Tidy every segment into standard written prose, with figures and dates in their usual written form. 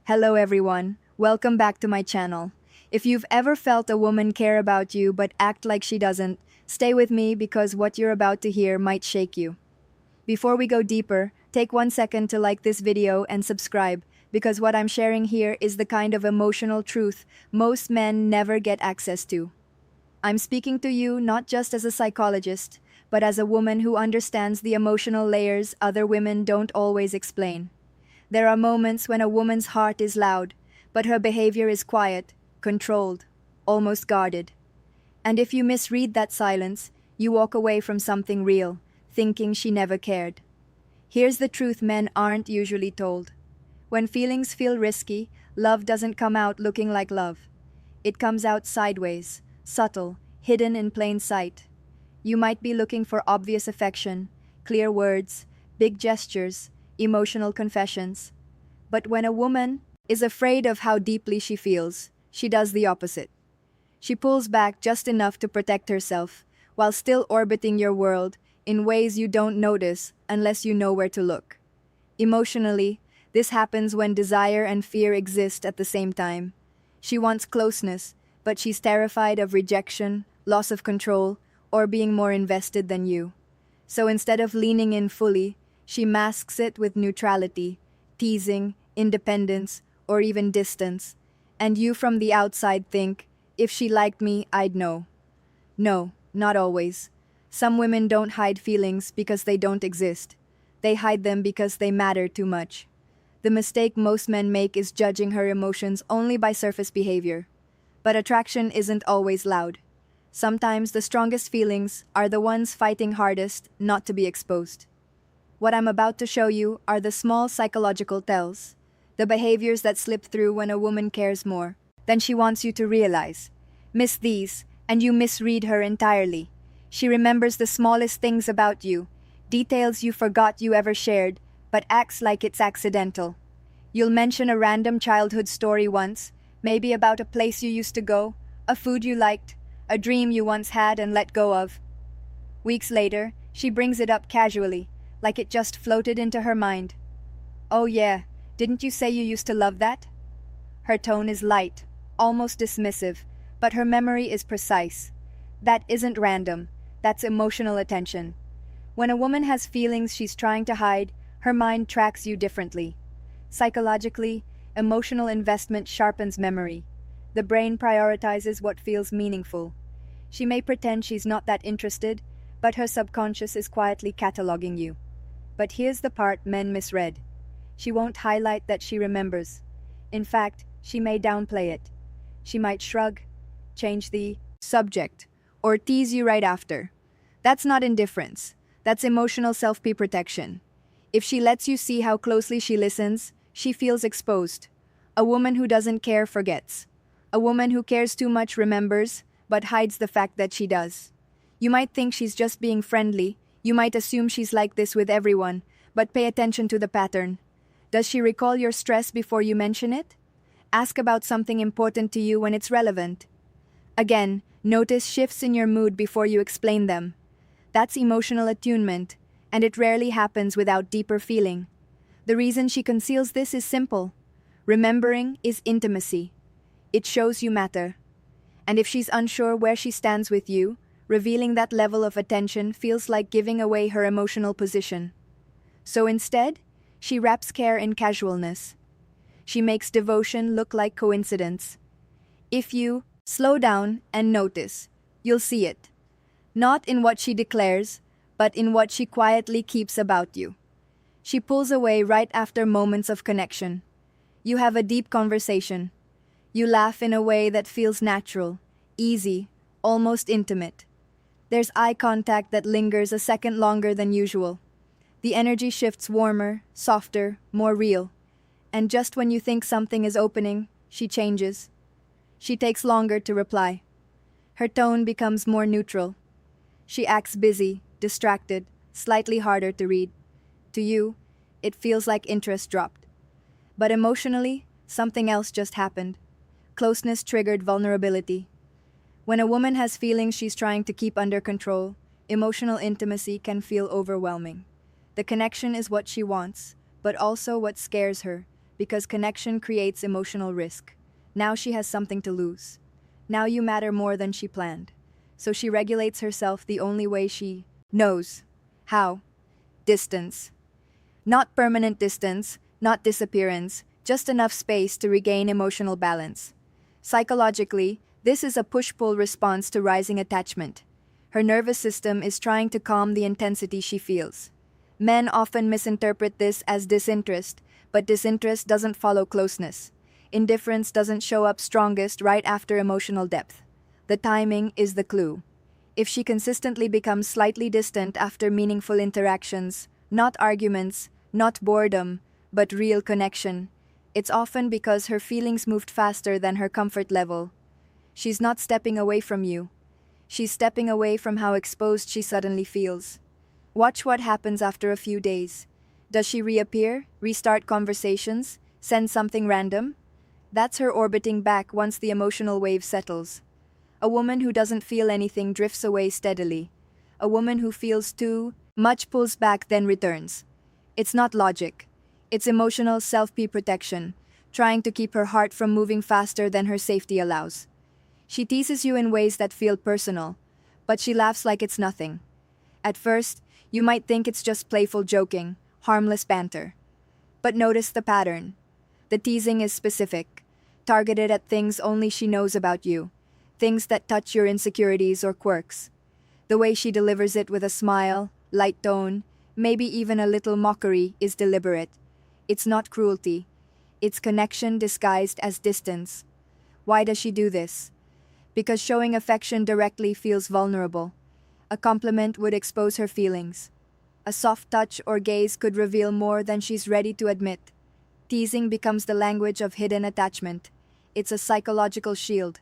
Hello everyone, welcome back to my channel. If you've ever felt a woman care about you but act like she doesn't, stay with me because what you're about to hear might shake you. Before we go deeper, take 1 second to like this video and subscribe because what I'm sharing here is the kind of emotional truth most men never get access to. I'm speaking to you not just as a psychologist, but as a woman who understands the emotional layers other women don't always explain. There are moments when a woman's heart is loud, but her behavior is quiet, controlled, almost guarded. And if you misread that silence, you walk away from something real, thinking she never cared. Here's the truth men aren't usually told. When feelings feel risky, love doesn't come out looking like love. It comes out sideways, subtle, hidden in plain sight. You might be looking for obvious affection, clear words, big gestures, emotional confessions. But when a woman is afraid of how deeply she feels, she does the opposite. She pulls back just enough to protect herself, while still orbiting your world in ways you don't notice unless you know where to look. Emotionally, this happens when desire and fear exist at the same time. She wants closeness, but she's terrified of rejection, loss of control, or being more invested than you. So instead of leaning in fully, she masks it with neutrality, teasing, independence, or even distance. And you from the outside think, if she liked me, I'd know. No, not always. Some women don't hide feelings because they don't exist. They hide them because they matter too much. The mistake most men make is judging her emotions only by surface behavior. But attraction isn't always loud. Sometimes the strongest feelings are the ones fighting hardest not to be exposed. What I'm about to show you are the small psychological tells, the behaviors that slip through when a woman cares more than she wants you to realize. Miss these, and you misread her entirely. She remembers the smallest things about you, details you forgot you ever shared, but acts like it's accidental. You'll mention a random childhood story once, maybe about a place you used to go, a food you liked, a dream you once had and let go of. Weeks later, she brings it up casually, like it just floated into her mind. Oh yeah, didn't you say you used to love that? Her tone is light, almost dismissive, but her memory is precise. That isn't random, that's emotional attention. When a woman has feelings she's trying to hide, her mind tracks you differently. Psychologically, emotional investment sharpens memory. The brain prioritizes what feels meaningful. She may pretend she's not that interested, but her subconscious is quietly cataloging you. But here's the part men misread. She won't highlight that she remembers. In fact, she may downplay it. She might shrug, change the subject, or tease you right after. That's not indifference. That's emotional self-protection. If she lets you see how closely she listens, she feels exposed. A woman who doesn't care forgets. A woman who cares too much remembers, but hides the fact that she does. You might think she's just being friendly. You might assume she's like this with everyone, but pay attention to the pattern. Does she recall your stress before you mention it? Ask about something important to you when it's relevant. Again, notice shifts in your mood before you explain them. That's emotional attunement, and it rarely happens without deeper feeling. The reason she conceals this is simple. Remembering is intimacy. It shows you matter. And if she's unsure where she stands with you, revealing that level of attention feels like giving away her emotional position. So instead, she wraps care in casualness. She makes devotion look like coincidence. If you slow down and notice, you'll see it. Not in what she declares, but in what she quietly keeps about you. She pulls away right after moments of connection. You have a deep conversation. You laugh in a way that feels natural, easy, almost intimate. There's eye contact that lingers a second longer than usual. The energy shifts warmer, softer, more real. And just when you think something is opening, she changes. She takes longer to reply. Her tone becomes more neutral. She acts busy, distracted, slightly harder to read. To you, it feels like interest dropped. But emotionally, something else just happened. Closeness triggered vulnerability. When a woman has feelings she's trying to keep under control, emotional intimacy can feel overwhelming. The connection is what she wants, but also what scares her, because connection creates emotional risk. Now she has something to lose. Now you matter more than she planned. So she regulates herself the only way she knows. How? Distance. Not permanent distance, not disappearance, just enough space to regain emotional balance. Psychologically, this is a push-pull response to rising attachment. Her nervous system is trying to calm the intensity she feels. Men often misinterpret this as disinterest, but disinterest doesn't follow closeness. Indifference doesn't show up strongest right after emotional depth. The timing is the clue. If she consistently becomes slightly distant after meaningful interactions, not arguments, not boredom, but real connection, it's often because her feelings moved faster than her comfort level. She's not stepping away from you. She's stepping away from how exposed she suddenly feels. Watch what happens after a few days. Does she reappear, restart conversations, send something random? That's her orbiting back once the emotional wave settles. A woman who doesn't feel anything drifts away steadily. A woman who feels too much pulls back then returns. It's not logic. It's emotional self-protection, trying to keep her heart from moving faster than her safety allows. She teases you in ways that feel personal, but she laughs like it's nothing. At first, you might think it's just playful joking, harmless banter. But notice the pattern. The teasing is specific, targeted at things only she knows about you, things that touch your insecurities or quirks. The way she delivers it with a smile, light tone, maybe even a little mockery is deliberate. It's not cruelty. It's connection disguised as distance. Why does she do this? Because showing affection directly feels vulnerable. A compliment would expose her feelings. A soft touch or gaze could reveal more than she's ready to admit. Teasing becomes the language of hidden attachment. It's a psychological shield.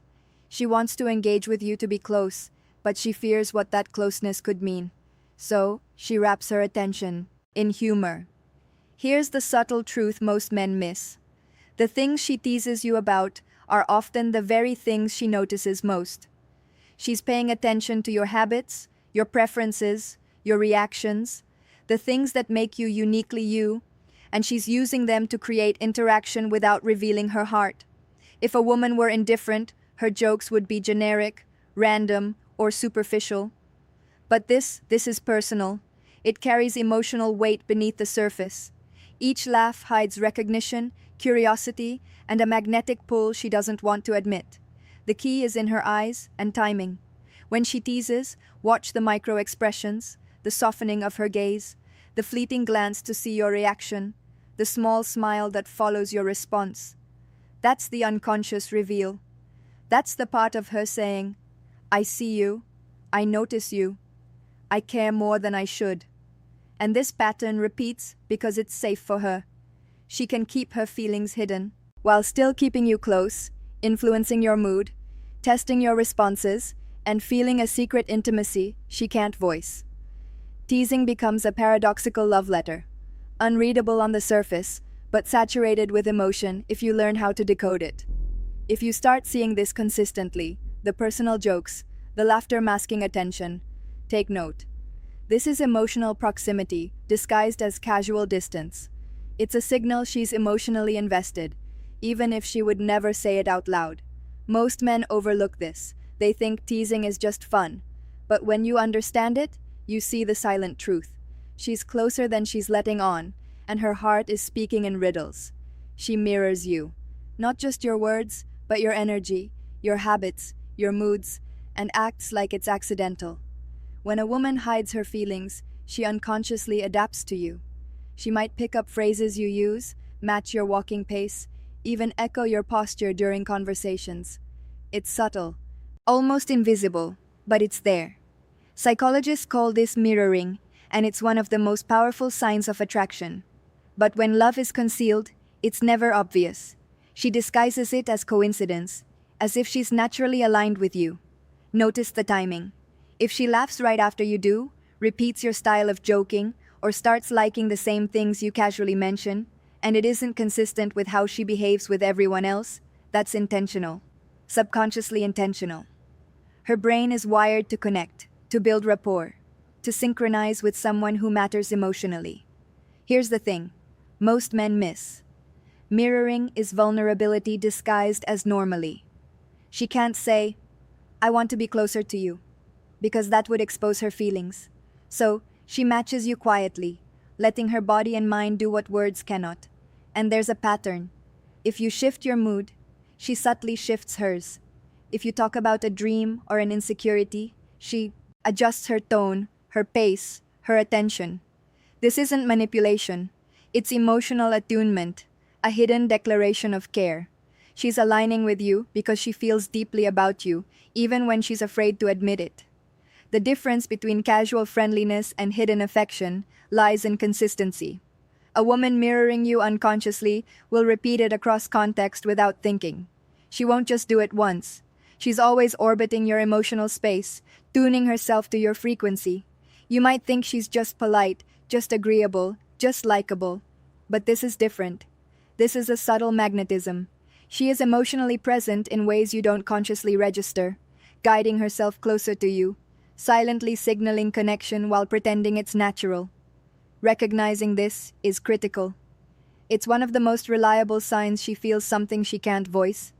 She wants to engage with you to be close, but she fears what that closeness could mean. So, she wraps her attention in humor. Here's the subtle truth most men miss. The things she teases you about are often the very things she notices most. She's paying attention to your habits, your preferences, your reactions, the things that make you uniquely you, and she's using them to create interaction without revealing her heart. If a woman were indifferent, her jokes would be generic, random, or superficial. But this is personal. It carries emotional weight beneath the surface. Each laugh hides recognition, curiosity, and a magnetic pull she doesn't want to admit. The key is in her eyes and timing. When she teases, watch the micro-expressions, the softening of her gaze, the fleeting glance to see your reaction, the small smile that follows your response. That's the unconscious reveal. That's the part of her saying, I see you, I notice you, I care more than I should. And this pattern repeats because it's safe for her. She can keep her feelings hidden, while still keeping you close, influencing your mood, testing your responses, and feeling a secret intimacy she can't voice. Teasing becomes a paradoxical love letter, unreadable on the surface, but saturated with emotion if you learn how to decode it. If you start seeing this consistently, the personal jokes, the laughter masking attention, take note. This is emotional proximity, disguised as casual distance. It's a signal she's emotionally invested, even if she would never say it out loud. Most men overlook this. They think teasing is just fun. But when you understand it, you see the silent truth. She's closer than she's letting on, and her heart is speaking in riddles. She mirrors you. Not just your words, but your energy, your habits, your moods, and acts like it's accidental. When a woman hides her feelings, she unconsciously adapts to you. She might pick up phrases you use, match your walking pace, even echo your posture during conversations. It's subtle, almost invisible, but it's there. Psychologists call this mirroring, and it's one of the most powerful signs of attraction. But when love is concealed, it's never obvious. She disguises it as coincidence, as if she's naturally aligned with you. Notice the timing. If she laughs right after you do, repeats your style of joking, or starts liking the same things you casually mention, and it isn't consistent with how she behaves with everyone else, that's intentional. Subconsciously intentional. Her brain is wired to connect, to build rapport, to synchronize with someone who matters emotionally. Here's the thing most men miss. Mirroring is vulnerability disguised as normally. She can't say, I want to be closer to you, because that would expose her feelings. So, she matches you quietly, letting her body and mind do what words cannot. And there's a pattern. If you shift your mood, she subtly shifts hers. If you talk about a dream or an insecurity, she adjusts her tone, her pace, her attention. This isn't manipulation. It's emotional attunement, a hidden declaration of care. She's aligning with you because she feels deeply about you, even when she's afraid to admit it. The difference between casual friendliness and hidden affection lies in consistency. A woman mirroring you unconsciously will repeat it across context without thinking. She won't just do it once. She's always orbiting your emotional space, tuning herself to your frequency. You might think she's just polite, just agreeable, just likable. But this is different. This is a subtle magnetism. She is emotionally present in ways you don't consciously register, guiding herself closer to you, silently signaling connection while pretending it's natural. Recognizing this is critical. It's one of the most reliable signs she feels something she can't voice.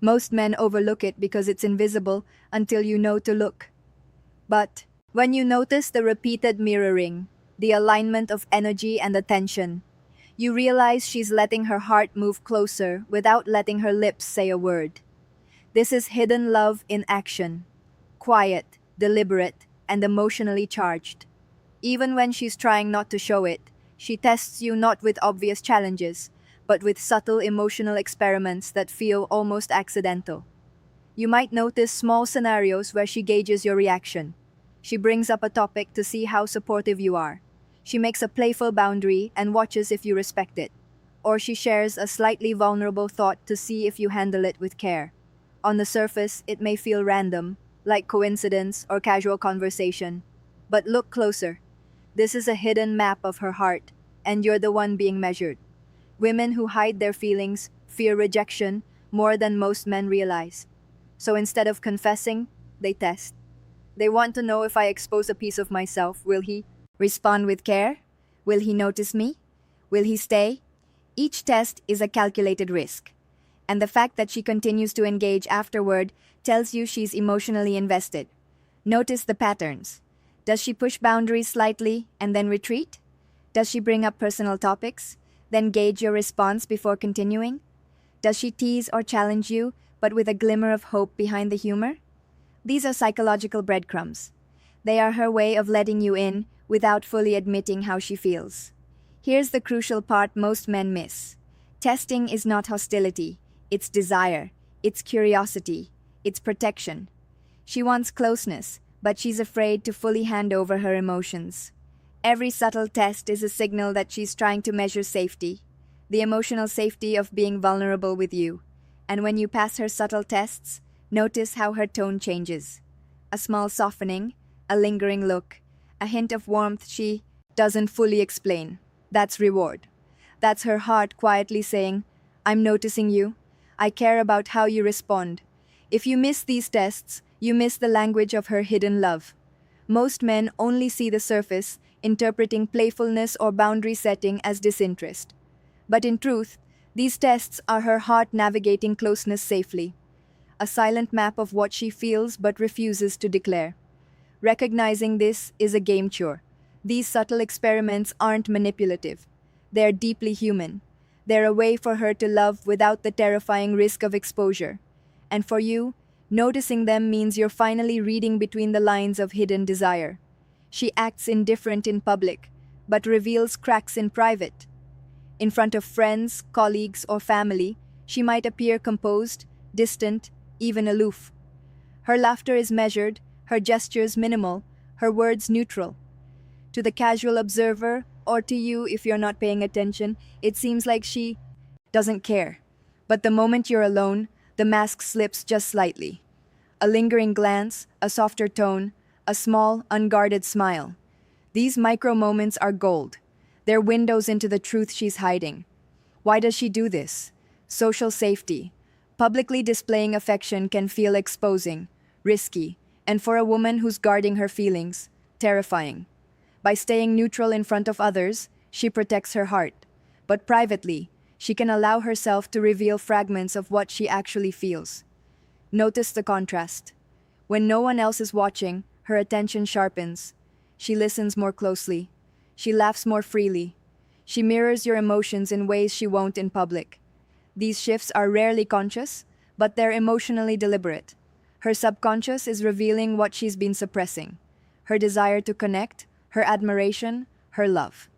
Most men overlook it because it's invisible until you know to look. But when you notice the repeated mirroring, the alignment of energy and attention, you realize she's letting her heart move closer without letting her lips say a word. This is hidden love in action. Quiet, deliberate, and emotionally charged. Even when she's trying not to show it, she tests you not with obvious challenges, but with subtle emotional experiments that feel almost accidental. You might notice small scenarios where she gauges your reaction. She brings up a topic to see how supportive you are. She makes a playful boundary and watches if you respect it. Or she shares a slightly vulnerable thought to see if you handle it with care. On the surface, it may feel random, like coincidence or casual conversation. But look closer. This is a hidden map of her heart, and you're the one being measured. Women who hide their feelings fear rejection more than most men realize. So instead of confessing, they test. They want to know, if I expose a piece of myself, will he respond with care? Will he notice me? Will he stay? Each test is a calculated risk. And the fact that she continues to engage afterward tells you she's emotionally invested. Notice the patterns. Does she push boundaries slightly and then retreat? Does she bring up personal topics, then gauge your response before continuing? Does she tease or challenge you, but with a glimmer of hope behind the humor? These are psychological breadcrumbs. They are her way of letting you in without fully admitting how she feels. Here's the crucial part most men miss. Testing is not hostility. It's desire. It's curiosity. It's protection. She wants closeness, but she's afraid to fully hand over her emotions. Every subtle test is a signal that she's trying to measure safety, the emotional safety of being vulnerable with you. And when you pass her subtle tests, notice how her tone changes. A small softening, a lingering look, a hint of warmth she doesn't fully explain. That's reward. That's her heart quietly saying, I'm noticing you. I care about how you respond. If you miss these tests, you miss the language of her hidden love. Most men only see the surface, interpreting playfulness or boundary setting as disinterest. But in truth, these tests are her heart navigating closeness safely. A silent map of what she feels but refuses to declare. Recognizing this is a game changer. These subtle experiments aren't manipulative. They're deeply human. They're a way for her to love without the terrifying risk of exposure. And for you, noticing them means you're finally reading between the lines of hidden desire. She acts indifferent in public, but reveals cracks in private. In front of friends, colleagues, or family, she might appear composed, distant, even aloof. Her laughter is measured, her gestures minimal, her words neutral. To the casual observer, or to you if you're not paying attention, it seems like she doesn't care. But the moment you're alone, the mask slips just slightly. A lingering glance, a softer tone, a small, unguarded smile. These micro moments are gold. They're windows into the truth she's hiding. Why does she do this? Social safety. Publicly displaying affection can feel exposing, risky, and for a woman who's guarding her feelings, terrifying. By staying neutral in front of others, she protects her heart. But privately, She can allow herself to reveal fragments of what she actually feels. Notice the contrast. When no one else is watching, her attention sharpens. She listens more closely. She laughs more freely. She mirrors your emotions in ways she won't in public. These shifts are rarely conscious, but they're emotionally deliberate. Her subconscious is revealing what she's been suppressing: her desire to connect, her admiration, her love.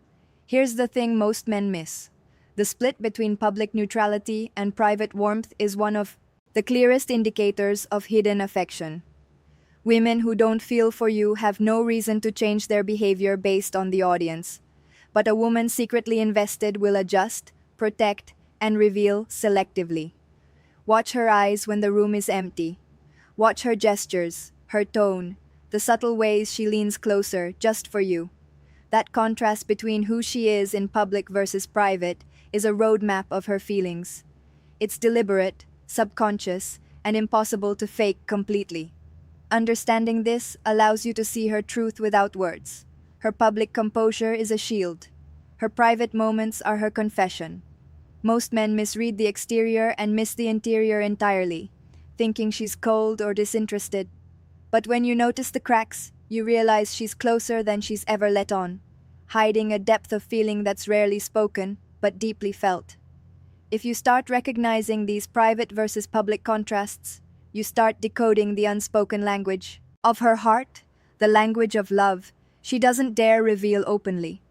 Here's the thing most men miss. The split between public neutrality and private warmth is one of the clearest indicators of hidden affection. Women who don't feel for you have no reason to change their behavior based on the audience. But a woman secretly invested will adjust, protect, and reveal selectively. Watch her eyes when the room is empty. Watch her gestures, her tone, the subtle ways she leans closer just for you. That contrast between who she is in public versus private is a roadmap of her feelings. It's deliberate, subconscious, and impossible to fake completely. Understanding this allows you to see her truth without words. Her public composure is a shield. Her private moments are her confession. Most men misread the exterior and miss the interior entirely, thinking she's cold or disinterested. But when you notice the cracks, you realize she's closer than she's ever let on, hiding a depth of feeling that's rarely spoken, but deeply felt. If you start recognizing these private versus public contrasts, you start decoding the unspoken language of her heart, the language of love she doesn't dare reveal openly.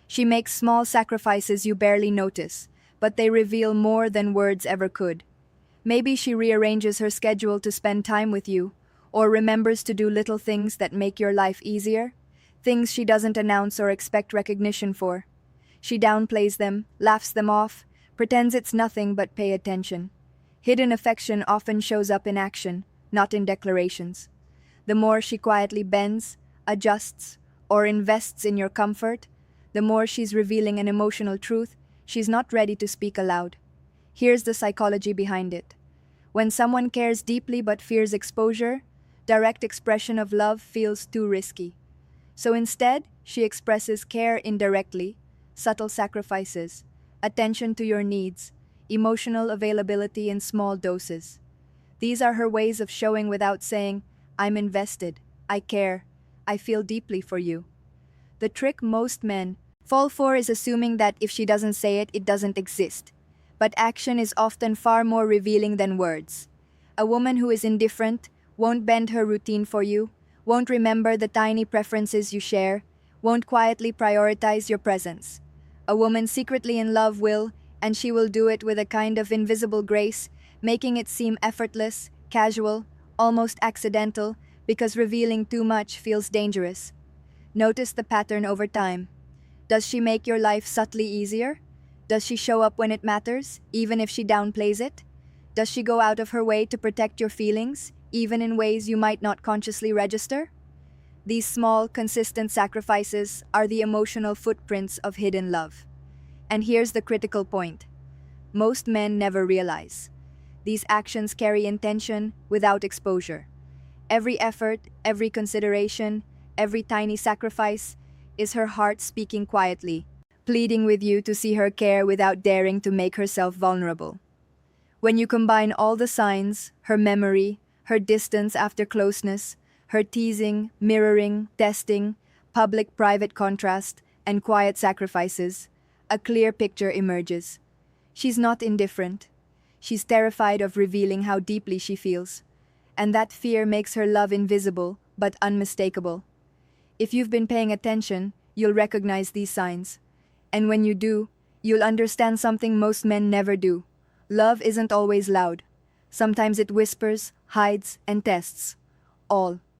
She makes small sacrifices you barely notice, but they reveal more than words ever could. Maybe she rearranges her schedule to spend time with you, or remembers to do little things that make your life easier, things she doesn't announce or expect recognition for. She downplays them, laughs them off, pretends it's nothing but pay attention. Hidden affection often shows up in action, not in declarations. The more she quietly bends, adjusts, or invests in your comfort, the more she's revealing an emotional truth she's not ready to speak aloud. Here's the psychology behind it. When someone cares deeply but fears exposure, direct expression of love feels too risky. So instead, she expresses care indirectly, subtle sacrifices, attention to your needs, emotional availability in small doses. These are her ways of showing without saying, "I'm invested, I care, I feel deeply for you." The trick most men fall for is assuming that if she doesn't say it, it doesn't exist. But action is often far more revealing than words. A woman who is indifferent won't bend her routine for you, won't remember the tiny preferences you share, won't quietly prioritize your presence. A woman secretly in love will, and she will do it with a kind of invisible grace, making it seem effortless, casual, almost accidental, because revealing too much feels dangerous. Notice the pattern over time. Does she make your life subtly easier? Does she show up when it matters, even if she downplays it? Does she go out of her way to protect your feelings, even in ways you might not consciously register? These small, consistent sacrifices are the emotional footprints of hidden love. And here's the critical point. Most men never realize. These actions carry intention without exposure. Every effort, every consideration, every tiny sacrifice is her heart speaking quietly, pleading with you to see her care without daring to make herself vulnerable. When you combine all the signs, her memory, her distance after closeness, her teasing, mirroring, testing, public-private contrast, and quiet sacrifices, a clear picture emerges. She's not indifferent. She's terrified of revealing how deeply she feels. And that fear makes her love invisible, but unmistakable. If you've been paying attention, you'll recognize these signs. And when you do, you'll understand something most men never do. Love isn't always loud. Sometimes it whispers, hides, and tests. All